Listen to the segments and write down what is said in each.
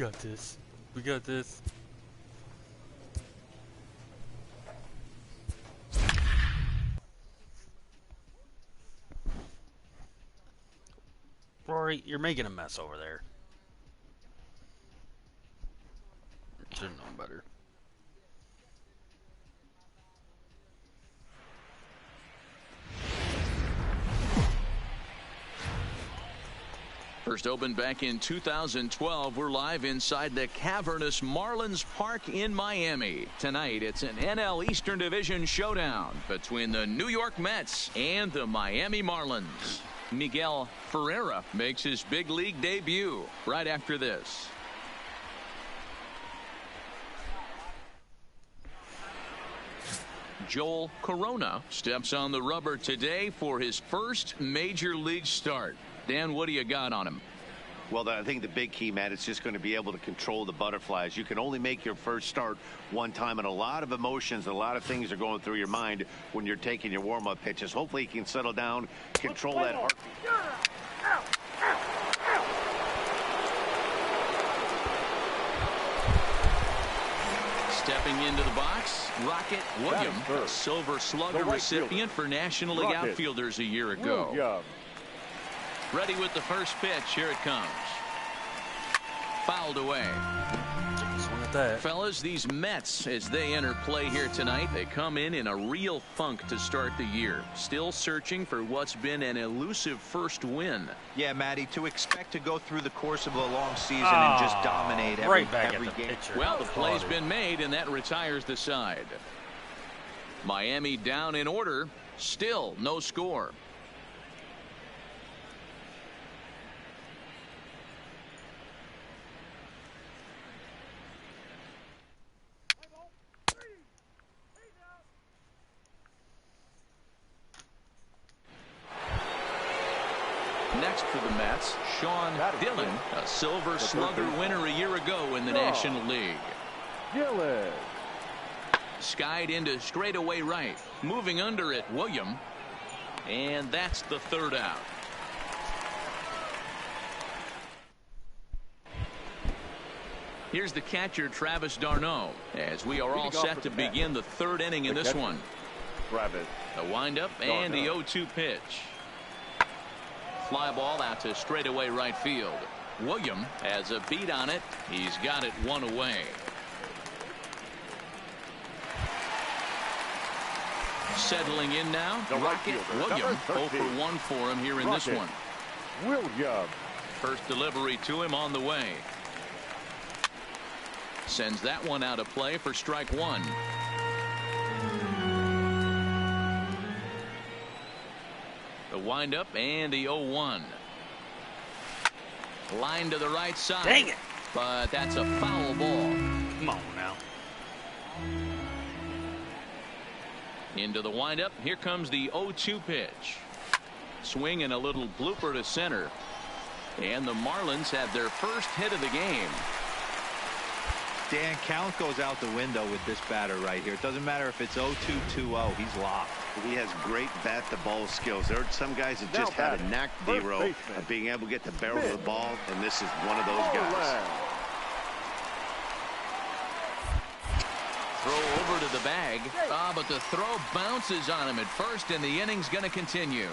got this. We got this. Rory, you're making a mess over there. Should have known better. First opened back in 2012. We're live inside the cavernous Marlins Park in Miami. Tonight, it's an NL Eastern Division showdown between the New York Mets and the Miami Marlins. Miguel Ferreira makes his big league debut right after this. Joel Corona steps on the rubber today for his first major league start. Dan, what do you got on him? Well, I think the big key, Matt, is just going to be able to control the butterflies. You can only make your first start one time, and a lot of emotions, a lot of things are going through your mind when you're taking your warm-up pitches. Hopefully he can settle down, control that heart. Stepping into the box, Rocket William, a Silver Slugger recipient for National League outfielders a year ago. Ready with the first pitch. Here it comes. Fouled away. Fellas, these Mets, as they enter play here tonight, they come in a real funk to start the year. Still searching for what's been an elusive first win. Yeah, Matty, to expect to go through the course of a long season and just dominate every game. Well, the play's been made, and that retires the side. Miami down in order. Still no score. Next for the Mets, Sean Dillon, a Silver Slugger winner a year ago in the National League. Dillon. Skied into straightaway right. Moving under it, William. And that's the third out. Here's the catcher, Travis d'Arnaud, as we are all set to begin the third inning in this one. The windup and the 0-2 pitch. Fly ball out to straightaway right field. William has a beat on it. He's got it one away. Settling in now, Rocket William. 0 for 1 for him here in this one. William. First delivery to him on the way. Sends that one out of play for strike one. The windup and the 0-1. Line to the right side. Dang it. But that's a foul ball. Come on now. Into the windup. Here comes the 0-2 pitch. Swing and a little blooper to center. And the Marlins have their first hit of the game. Dan, count goes out the window with this batter right here. It doesn't matter if it's 0-2, 2-0. He's locked. He has great bat-to-ball skills. There are some guys that just had a knack, D-Row, of being able to get the barrel of the ball, and this is one of those guys. Throw over to the bag. But the throw bounces on him at first, and the inning's going to continue.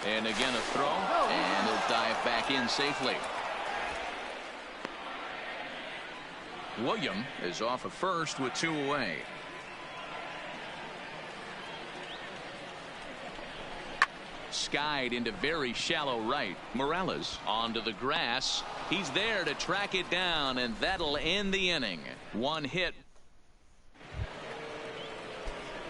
And again a throw, and he'll dive back in safely. William is off of first with 2 away. Skied into very shallow right. Morales onto the grass. He's there to track it down, and that'll end the inning. One hit.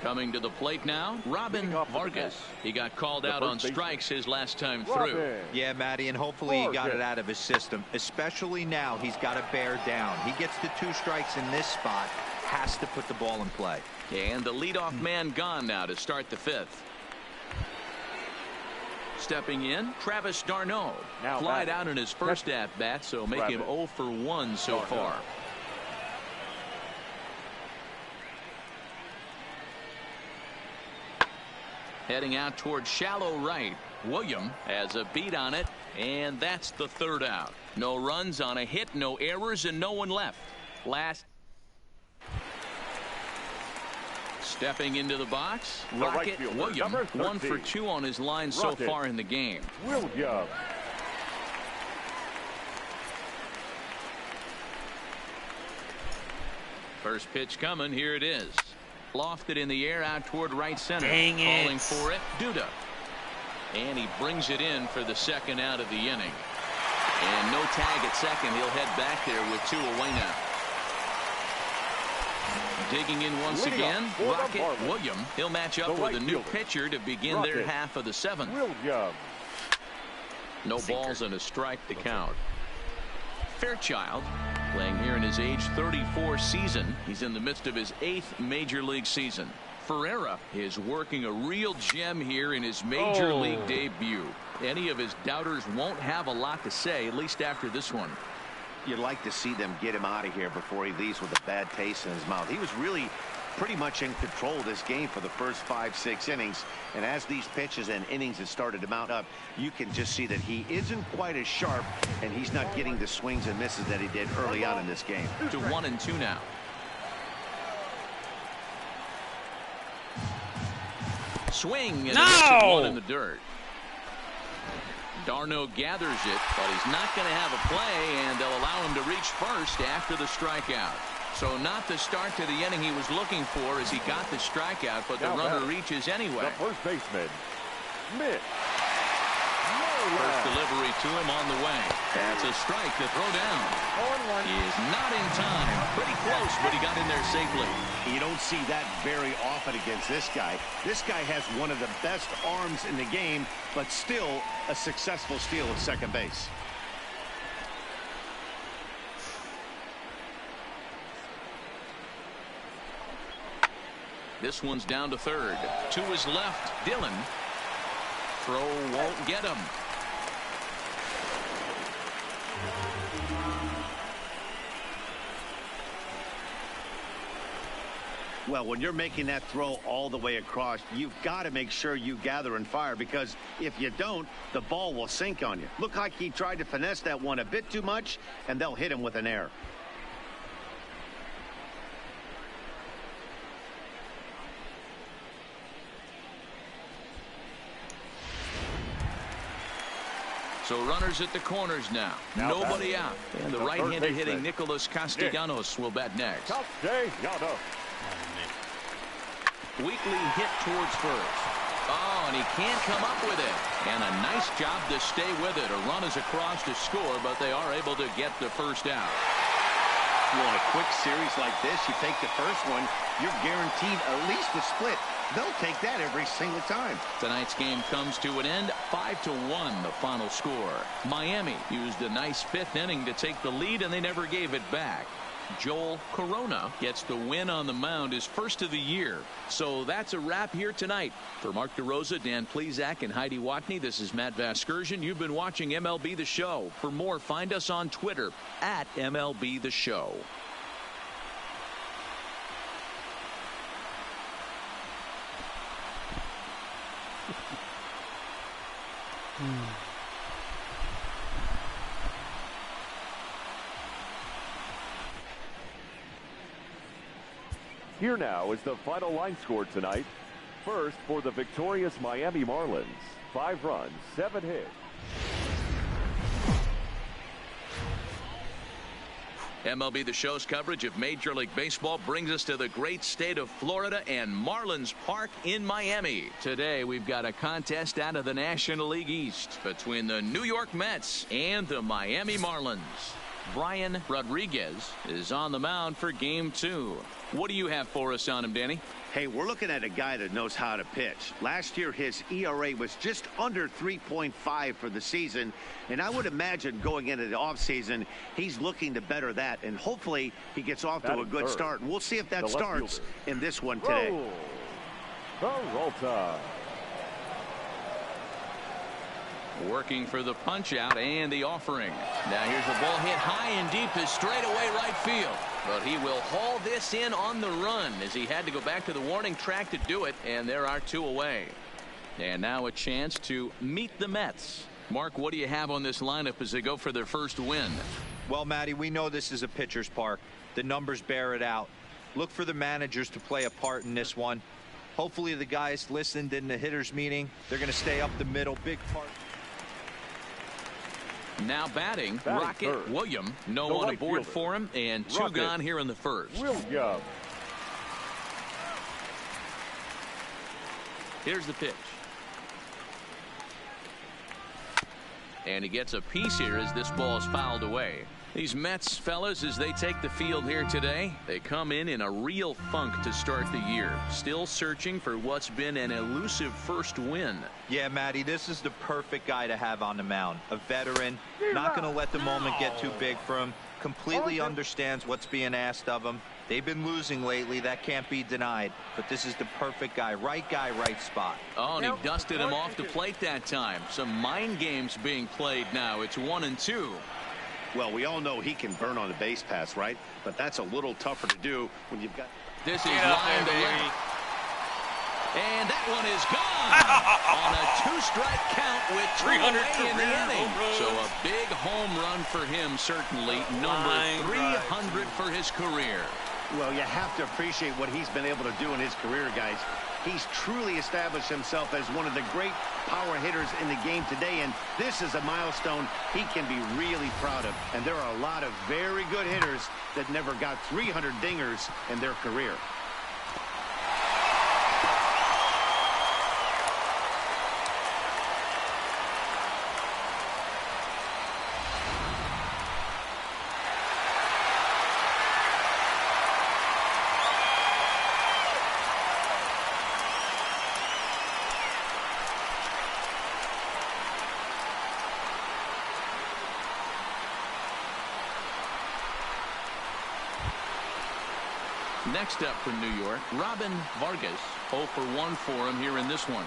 Coming to the plate now, Robin Vargas. He got called out on strikes his last time through. Yeah, Matty, and hopefully he got it out of his system. Especially now, he's got to bear down. He gets the 2 strikes in this spot, has to put the ball in play. And the leadoff man gone now to start the 5th. Stepping in, Travis d'Arnaud. Flied out in his first at-bat, so make him 0 for 1 so far. Heading out towards shallow right. William has a beat on it, and that's the third out. No runs on a hit, no errors, and no one left. Last. Stepping into the box, Rocket right William, 1 for 2 on his line so far in the game. William. First pitch coming. Here it is. Lofted in the air out toward right center. Dang it. Calling for it, Duda. And he brings it in for the second out of the inning. And no tag at second. He'll head back there with 2 away now. Digging in once again, Rocket William. He'll match up with a new pitcher to begin their half of the 7th. William. No balls and a strike to count. Fairchild playing here in his age 34 season. He's in the midst of his 8th major league season. Ferreira is working a real gem here in his major league debut. Any of his doubters won't have a lot to say, at least after this one. You'd like to see them get him out of here before he leaves with a bad taste in his mouth. He was really pretty much in control of this game for the first 5-6 innings. And as these pitches and innings have started to mount up, you can just see that he isn't quite as sharp, and he's not getting the swings and misses that he did early on in this game. To 1-2 now. Swing and one in the dirt. Darno gathers it, but he's not going to have a play, and they'll allow him to reach first after the strikeout. So not the start to the inning he was looking for as he got the strikeout, but the runner reaches anyway. The first baseman, Mitch. First delivery to him on the way. That's a strike to throw down. He is not in time. Pretty close, but he got in there safely. You don't see that very often against this guy. This guy has one of the best arms in the game, but still a successful steal at second base. This one's down to third. To his left, Dillon. Throw won't get him. Well, when you're making that throw all the way across, you've got to make sure you gather and fire, because if you don't, the ball will sink on you. Look like he tried to finesse that one a bit too much, and they'll hit him with an error. So runners at the corners now. Nobody out. And the right-hander hitting Nicholas Castellanos will bat next. Castellanos. Weekly hit towards first. Oh, and he can't come up with it. And a nice job to stay with it. A run is across to score, but they are able to get the first out. Well, in a quick series like this, you take the first one, you're guaranteed at least a split. They'll take that every single time. Tonight's game comes to an end. 5-1 the final score. Miami used a nice 5th inning to take the lead, and they never gave it back. Joel Corona gets the win on the mound, his first of the year. So that's a wrap here tonight. For Mark DeRosa, Dan Plesac, and Heidi Watney, this is Matt Vasgersian. You've been watching MLB The Show. For more, find us on Twitter at MLB The Show. Here now is the final line score tonight. First, for the victorious Miami Marlins, 5 runs, 7 hits. MLB The Show's coverage of Major League Baseball brings us to the great state of Florida and Marlins Park in Miami. Today we've got a contest out of the National League East between the New York Mets and the Miami Marlins. Brian Rodriguez is on the mound for game 2. What do you have for us on him, Danny? Hey, we're looking at a guy that knows how to pitch. Last year, his ERA was just under 3.5 for the season, and I would imagine going into the offseason, he's looking to better that, and hopefully he gets off to a good start. And we'll see if that starts in this one today. Peralta. Working for the punch out and the offering. Now here's the ball hit high and deep to straightaway right field. But he will haul this in on the run as he had to go back to the warning track to do it, and there are 2 away. And now a chance to meet the Mets. Mark, what do you have on this lineup as they go for their first win? Well, Matty, we know this is a pitcher's park. The numbers bear it out. Look for the managers to play a part in this one. Hopefully the guys listened in the hitters meeting. They're going to stay up the middle. Big part. Now batting Rocket first. William. No The one right aboard fielder. for him, and two Rocket gone here in the first. William. Here's the pitch. And he gets a piece here as this ball is fouled away. These Mets fellas, as they take the field here today, they come in a real funk to start the year. Still searching for what's been an elusive first win. Yeah, Matty, this is the perfect guy to have on the mound. A veteran, not going to let the moment get too big for him. Completely understands what's being asked of him. They've been losing lately. That can't be denied. But this is the perfect guy, right spot. Oh, and he dusted him off the plate that time. Some mind games being played now. It's 1-2. Well, we all know he can burn on the base pass, right? But that's a little tougher to do when you've got. This is line to left. And that one is gone on a two-strike count with 300 away in the career inning. home runs. So a big home run for him, certainly. Number 300 for his career. Well, you have to appreciate what he's been able to do in his career, guys. He's truly established himself as one of the great power hitters in the game today, and this is a milestone he can be really proud of. And there are a lot of very good hitters that never got 300 dingers in their career. Next up for New York, Robin Vargas. 0 for 1 for him here in this one.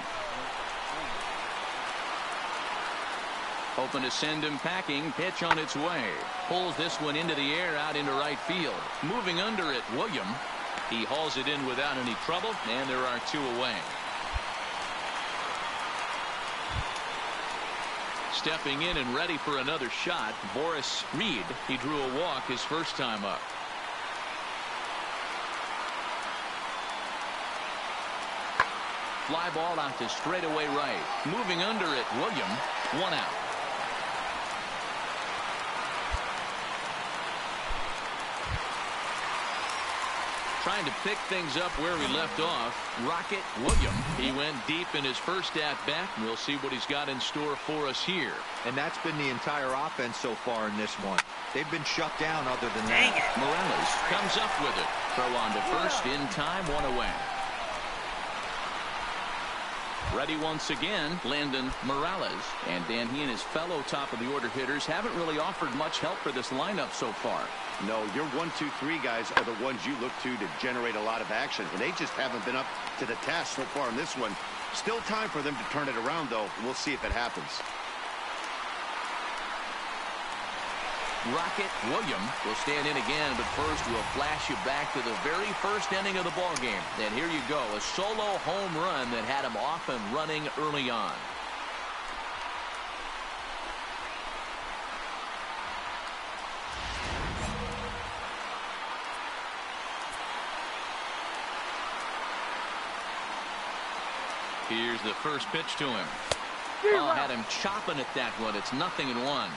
Hoping to send him packing. Pitch on its way. Pulls this one into the air out into right field. Moving under it, William. He hauls it in without any trouble, and there are two away. Stepping in and ready for another shot, Boris Reed. He drew a walk his first time up. Fly ball out to straightaway right. Moving under it, William. 1 out. Trying to pick things up where we left off. Rocket William. He went deep in his first at-bat. We'll see what he's got in store for us here. And that's been the entire offense so far in this one. They've been shut down other than that. Morales comes up with it. Throw on to first in time, 1 away. Ready once again, Landon Morales. And Dan, he and his fellow top-of-the-order hitters haven't really offered much help for this lineup so far. No, your 1, 2, 3 guys are the ones you look to generate a lot of action, and they just haven't been up to the task so far in this one. Still time for them to turn it around, though. We'll see if it happens. Rocket William will stand in again, but first we'll flash you back to the very first inning of the ball game. And here you go, a solo home run that had him off and running early on. Here's the first pitch to him. Oh, had him chopping at that one. It's 0-1.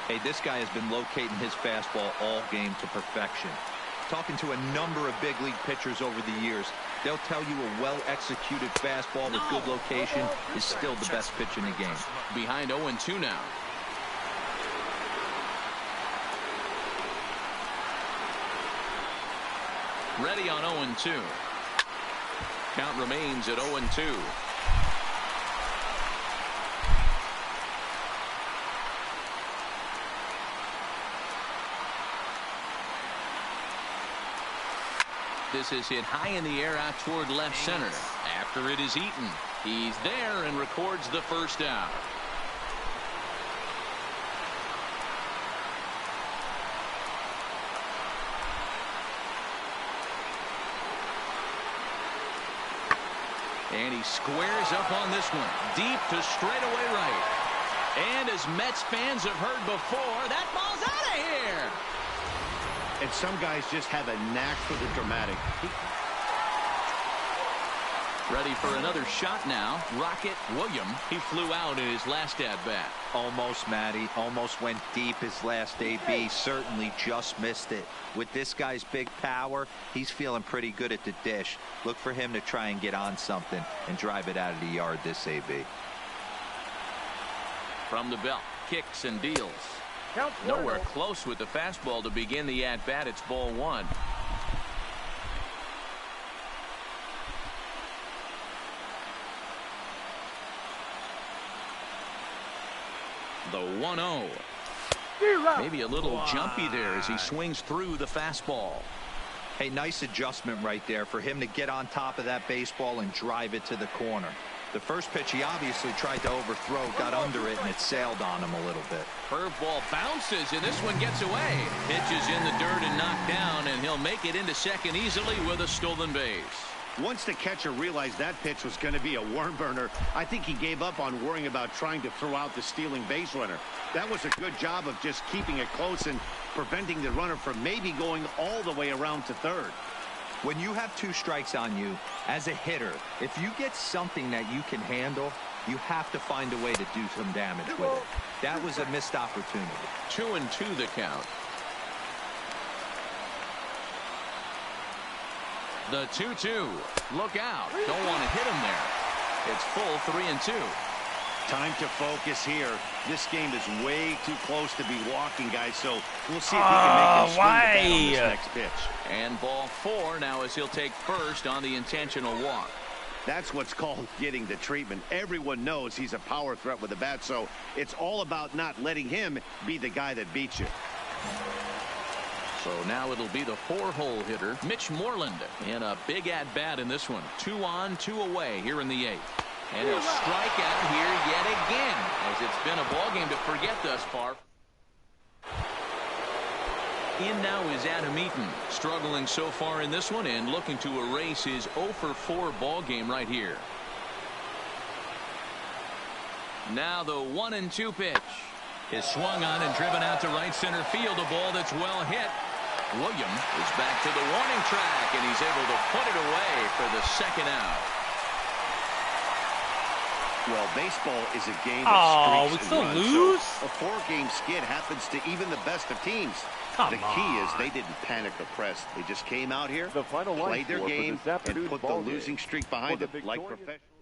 Hey, this guy has been locating his fastball all game to perfection. Talking to a number of big league pitchers over the years, they'll tell you a well-executed fastball with good location is still the best pitch in the game. Behind 0-2 now. Ready on 0-2. Count remains at 0-2. This is hit high in the air out toward left center. After it is eaten, he's there and records the first out. And he squares up on this one. Deep to straightaway right. And as Mets fans have heard before, that ball's out of here. And some guys just have a knack for the dramatic. Ready for another shot now. Rocket William. He flew out in his last at-bat. Almost, Matty. Almost went deep his last AB. Certainly just missed it. With this guy's big power, he's feeling pretty good at the dish. Look for him to try and get on something and drive it out of the yard this AB. From the belt. Kicks and deals. Nowhere close with the fastball to begin the at-bat. It's ball one. The 1-0. Maybe a little jumpy there as he swings through the fastball. Hey, nice adjustment right there for him to get on top of that baseball and drive it to the corner. The first pitch he obviously tried to overthrow, got under it, and it sailed on him a little bit. Curveball bounces, and this one gets away. Pitch is in the dirt and knocked down, and he'll make it into second easily with a stolen base. Once the catcher realized that pitch was going to be a worm burner, I think he gave up on worrying about trying to throw out the stealing base runner. That was a good job of just keeping it close and preventing the runner from maybe going all the way around to third. When you have 2 strikes on you, as a hitter, if you get something that you can handle, you have to find a way to do some damage with it. That was a missed opportunity. 2-2 the count. The 2-2. Look out. Don't want to hit him there. It's full 3-2. Time to focus here. This game is way too close to be walking, guys, so we'll see if he can make him swing the bat on this next pitch. And ball 4 now as he'll take first on the intentional walk. That's what's called getting the treatment. Everyone knows he's a power threat with the bat, so it's all about not letting him be the guy that beats you. So now it'll be the 4-hole hitter, Mitch Moreland, in a big at-bat in this one. 2 on, 2 away here in the 8th. And he'll strike out here yet again, as it's been a ball game to forget thus far. In now is Adam Eaton, struggling so far in this one and looking to erase his 0-for-4 ball game right here. Now the 1-2 pitch is swung on and driven out to right center field. A ball that's well hit. William is back to the warning track, and he's able to put it away for the second out. Well, baseball is a game of streaks we and still runs, lose? so a 4-game skid happens to even the best of teams. Come the key on. is they didn't panic or press. They just came out here, The final line played their score for game, this afternoon's and put the ball game. losing streak behind For the them like victorious- professional.